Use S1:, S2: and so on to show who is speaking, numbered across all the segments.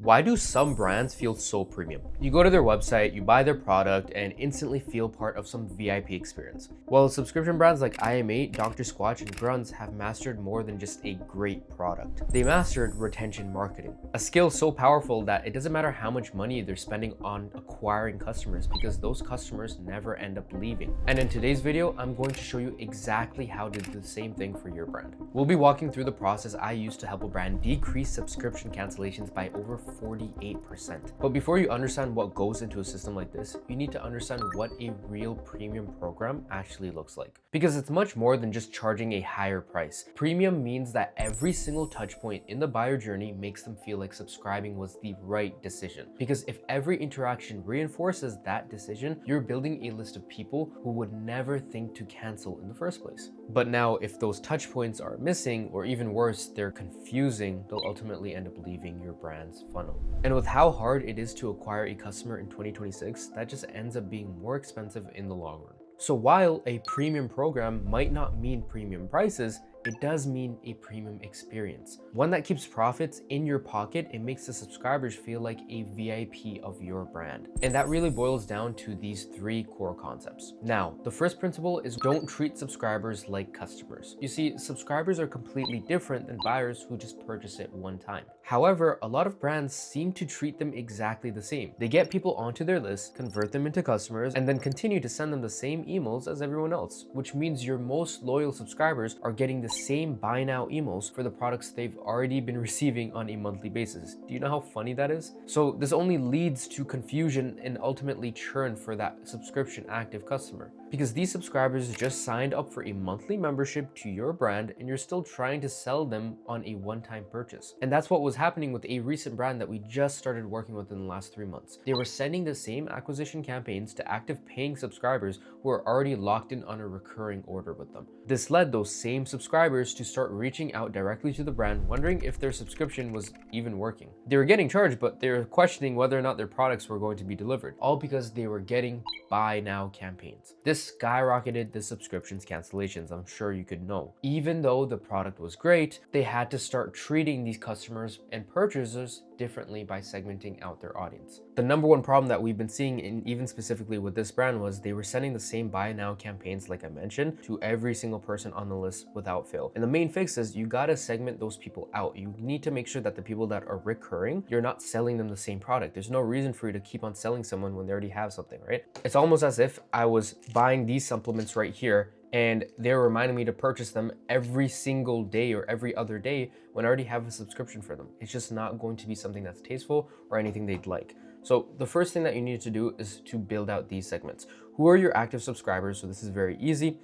S1: Why do some brands feel so premium? You go to their website, you buy their product, and instantly feel part of some VIP experience. While subscription brands like IM8, Dr. Squatch, and Grunts have mastered more than just a great product. They mastered retention marketing, a skill so powerful that it doesn't matter how much money they're spending on acquiring customers because those customers never end up leaving. And in today's video, I'm going to show you exactly how to do the same thing for your brand. We'll be walking through the process I used to help a brand decrease subscription cancellations by over 48%. But before you understand what goes into a system like this, you need to understand what a real premium program actually looks like. Because it's much more than just charging a higher price. Premium means that every single touch point in the buyer journey makes them feel like subscribing was the right decision. Because if every interaction reinforces that decision, you're building a list of people who would never think to cancel in the first place. But now, if those touch points are missing, or even worse, they're confusing, they'll ultimately end up leaving your brand's funnel. And with how hard it is to acquire a customer in 2026, that just ends up being more expensive in the long run. So while a premium program might not mean premium prices, it does mean a premium experience. One that keeps profits in your pocket. It makes the subscribers feel like a VIP of your brand. And that really boils down to these three core concepts. Now, the first principle is don't treat subscribers like customers. You see, subscribers are completely different than buyers who just purchase it one time. However, a lot of brands seem to treat them exactly the same. They get people onto their list, convert them into customers, and then continue to send them the same emails as everyone else, which means your most loyal subscribers are getting the same buy now emails for the products they've already been receiving on a monthly basis. Do you know how funny that is? So this only leads to confusion and ultimately churn for that subscription active customer. Because these subscribers just signed up for a monthly membership to your brand and you're still trying to sell them on a one-time purchase. And that's what was happening with a recent brand that we just started working with in the last 3 months. They were sending the same acquisition campaigns to active paying subscribers who are already locked in on a recurring order with them. This led those same subscribers to start reaching out directly to the brand, wondering if their subscription was even working. They were getting charged, but they were questioning whether or not their products were going to be delivered, all because they were getting buy now campaigns. This skyrocketed the subscriptions cancellations, I'm sure you could know. Even though the product was great, they had to start treating these customers and purchasers differently by segmenting out their audience. The number one problem that we've been seeing, and even specifically with this brand, was they were sending the same buy now campaigns, like I mentioned, to every single person on the list without fail. And the main fix is you gotta segment those people out. You need to make sure that the people that are recurring, you're not selling them the same product. There's no reason for you to keep on selling someone when they already have something, right? It's almost as if I was buying these supplements right here and they're reminding me to purchase them every single day or every other day when I already have a subscription for them. It's just not going to be something that's tasteful or anything they'd like. So the first thing that you need to do is to build out these segments. Who are your active subscribers? So this is very easy.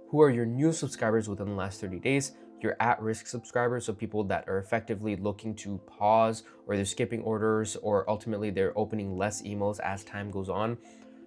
S1: Who are your new subscribers within the last 30 days? Your at-risk subscribers, so people that are effectively looking to pause, or they're skipping orders, or ultimately they're opening less emails as time goes on.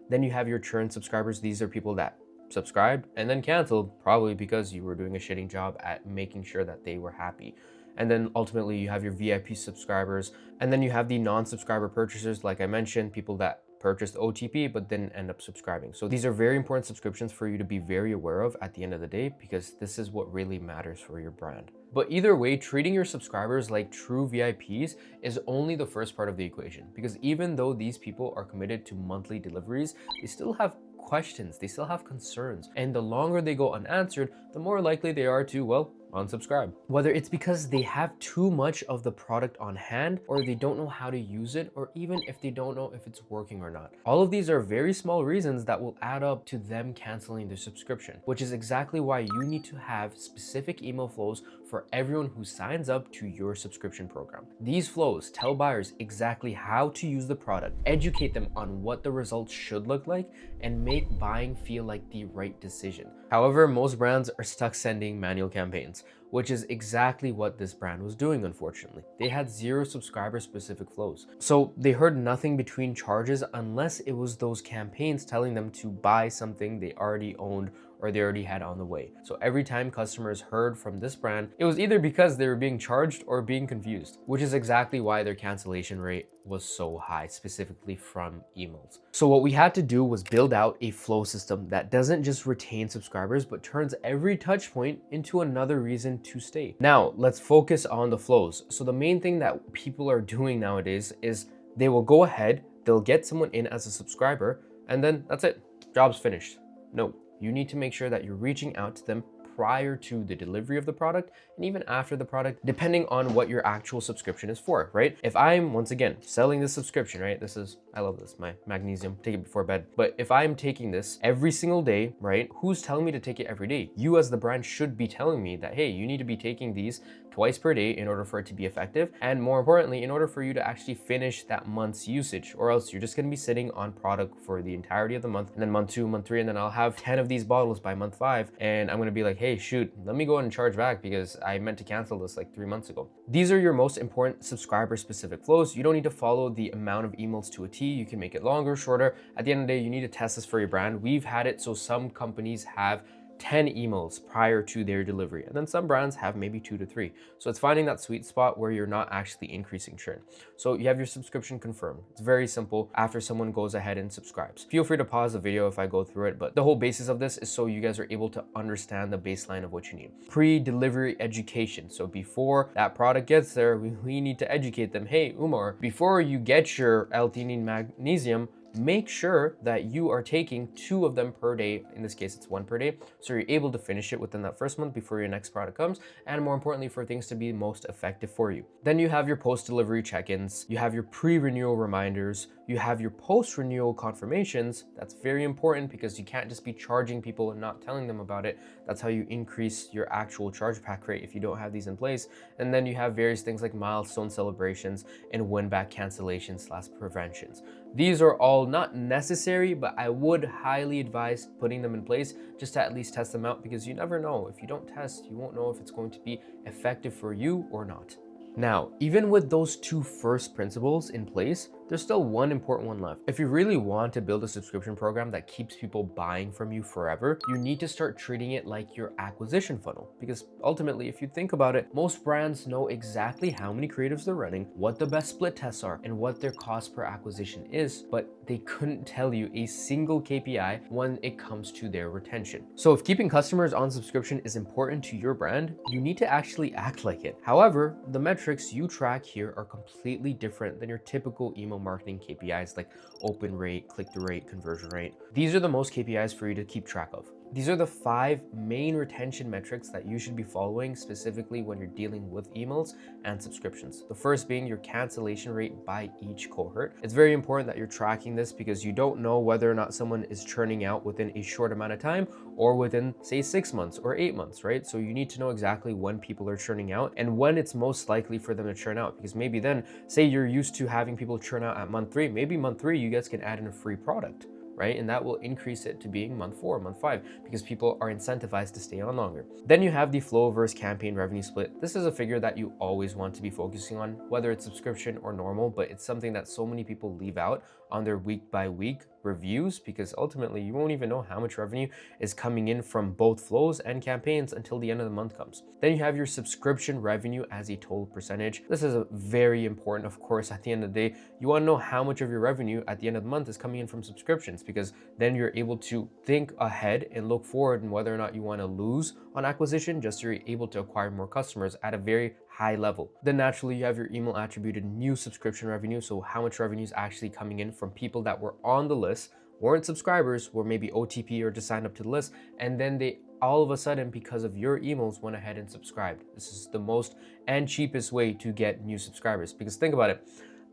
S1: Then you have your churn subscribers. These are people that subscribed and then canceled, probably because you were doing a shitty job at making sure that they were happy. And then ultimately you have your VIP subscribers, and then you have the non-subscriber purchasers, like I mentioned, people that purchased OTP but didn't end up subscribing. So these are very important subscriptions for you to be very aware of at the end of the day, because this is what really matters for your brand. But either way, treating your subscribers like true VIPs is only the first part of the equation, because even though these people are committed to monthly deliveries, they still have questions, they still have concerns, and the longer they go unanswered, the more likely they are to, well, unsubscribe. Whether it's because they have too much of the product on hand, or they don't know how to use it, or even if they don't know if it's working or not. All of these are very small reasons that will add up to them canceling their subscription, which is exactly why you need to have specific email flows for everyone who signs up to your subscription program. These flows tell buyers exactly how to use the product, educate them on what the results should look like, and make buying feel like the right decision. However, most brands are stuck sending manual campaigns, which is exactly what this brand was doing, unfortunately. They had zero subscriber-specific flows. So they heard nothing between charges unless it was those campaigns telling them to buy something they already owned or they already had on the way. So every time customers heard from this brand, it was either because they were being charged or being confused, which is exactly why their cancellation rate was so high, specifically from emails. So what we had to do was build out a flow system that doesn't just retain subscribers, but turns every touch point into another reason to stay. Now, let's focus on the flows. So the main thing that people are doing nowadays is they will go ahead, they'll get someone in as a subscriber, and then that's it, job's finished. No, you need to make sure that you're reaching out to them prior to the delivery of the product and even after the product, depending on what your actual subscription is for, right? If I'm, once again, selling this subscription, right? This is, I love this, my magnesium, take it before bed. But if I'm taking this every single day, right? Who's telling me to take it every day? You as the brand should be telling me that, hey, you need to be taking these twice per day in order for it to be effective. And more importantly, in order for you to actually finish that month's usage, or else you're just gonna be sitting on product for the entirety of the month, and then month 2, month 3, and then I'll have 10 of these bottles by month 5, and I'm gonna be like, hey, shoot, let me go and charge back because I meant to cancel this like 3 months ago. These are your most important subscriber specific flows. You don't need to follow the amount of emails to a T. You can make it longer, shorter. At the end of the day, you need to test this for your brand. We've had it so some companies have 10 emails prior to their delivery, and then some brands have maybe 2 to 3. So it's finding that sweet spot where you're not actually increasing churn. So you have your subscription confirmed. It's very simple after someone goes ahead and subscribes. Feel free to pause the video if I go through it, but the whole basis of this is so you guys are able to understand the baseline of what you need. Pre-delivery education. So before that product gets there, we need to educate them. Hey, Umar, before you get your L-theanine magnesium, make sure that you are taking 2 of them per day. In this case, it's 1 per day. So you're able to finish it within that first month before your next product comes. And more importantly, for things to be most effective for you. Then you have your post-delivery check-ins. You have your pre-renewal reminders. You have your post-renewal confirmations. That's very important because you can't just be charging people and not telling them about it. That's how you increase your actual chargeback rate if you don't have these in place. And then you have various things like milestone celebrations and win-back cancellations / preventions. These are all not necessary, but I would highly advise putting them in place just to at least test them out, because you never know. If you don't test, you won't know if it's going to be effective for you or not. Now, even with those 2 first principles in place, there's still one important one left. If you really want to build a subscription program that keeps people buying from you forever, you need to start treating it like your acquisition funnel. Because ultimately, if you think about it, most brands know exactly how many creatives they're running, what the best split tests are, and what their cost per acquisition is, but they couldn't tell you a single KPI when it comes to their retention. So if keeping customers on subscription is important to your brand, you need to actually act like it. However, the metrics you track here are completely different than your typical email marketing KPIs like open rate, click-through rate, conversion rate. These are the most KPIs for you to keep track of. These are the 5 main retention metrics that you should be following specifically when you're dealing with emails and subscriptions. The first being your cancellation rate by each cohort. It's very important that you're tracking this because you don't know whether or not someone is churning out within a short amount of time or within, say, 6 months or 8 months, right? So you need to know exactly when people are churning out and when it's most likely for them to churn out, because maybe then, say you're used to having people churn out at month 3, maybe month 3 you guys can add in a free product, right? And that will increase it to being month 4, month 5, because people are incentivized to stay on longer. Then you have the flow versus campaign revenue split. This is a figure that you always want to be focusing on, whether it's subscription or normal, but it's something that so many people leave out on their week by week reviews, because ultimately you won't even know how much revenue is coming in from both flows and campaigns until the end of the month comes. Then you have your subscription revenue as a total percentage. This is very important. Of course, at the end of the day, you want to know how much of your revenue at the end of the month is coming in from subscriptions, because then you're able to think ahead and look forward and whether or not you want to lose on acquisition, just so you're able to acquire more customers at a very high level. Then naturally you have your email attributed new subscription revenue. So how much revenue is actually coming in from people that were on the list, weren't subscribers, were maybe OTP or just signed up to the list, and then they all of a sudden, because of your emails, went ahead and subscribed. This is the most and cheapest way to get new subscribers, because think about it.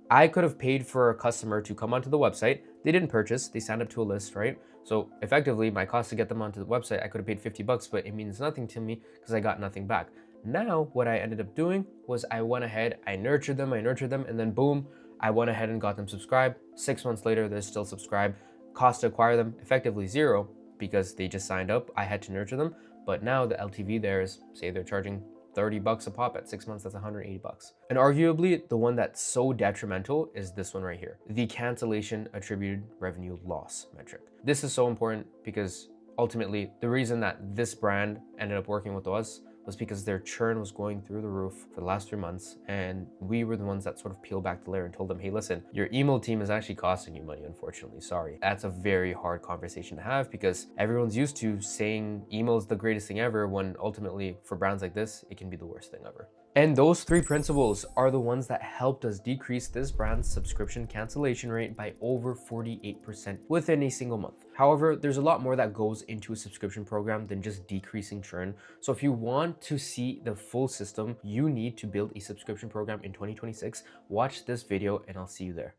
S1: I could have paid for a customer to come onto the website. They didn't purchase, they signed up to a list, right? So effectively my cost to get them onto the website, I could have paid $50, but it means nothing to me because I got nothing back. Now, what I ended up doing was I went ahead, I nurtured them, and then boom, I went ahead and got them subscribed. 6 months later, they're still subscribed. Cost to acquire them, effectively 0, because they just signed up. I had to nurture them. But now the LTV there is, say they're charging $30 a pop at 6 months, that's $180. And arguably the one that's so detrimental is this one right here, the cancellation attributed revenue loss metric. This is so important because Ultimately, the reason that this brand ended up working with us was because their churn was going through the roof for the last 3 months, and we were the ones that sort of peeled back the layer and told them, hey, listen, your email team is actually costing you money, unfortunately, sorry. That's a very hard conversation to have because everyone's used to saying email is the greatest thing ever, when ultimately for brands like this, it can be the worst thing ever. And those 3 principles are the ones that helped us decrease this brand's subscription cancellation rate by over 48% within a single month. However, there's a lot more that goes into a subscription program than just decreasing churn. So if you want to see the full system, you need to build a subscription program in 2026. Watch this video and I'll see you there.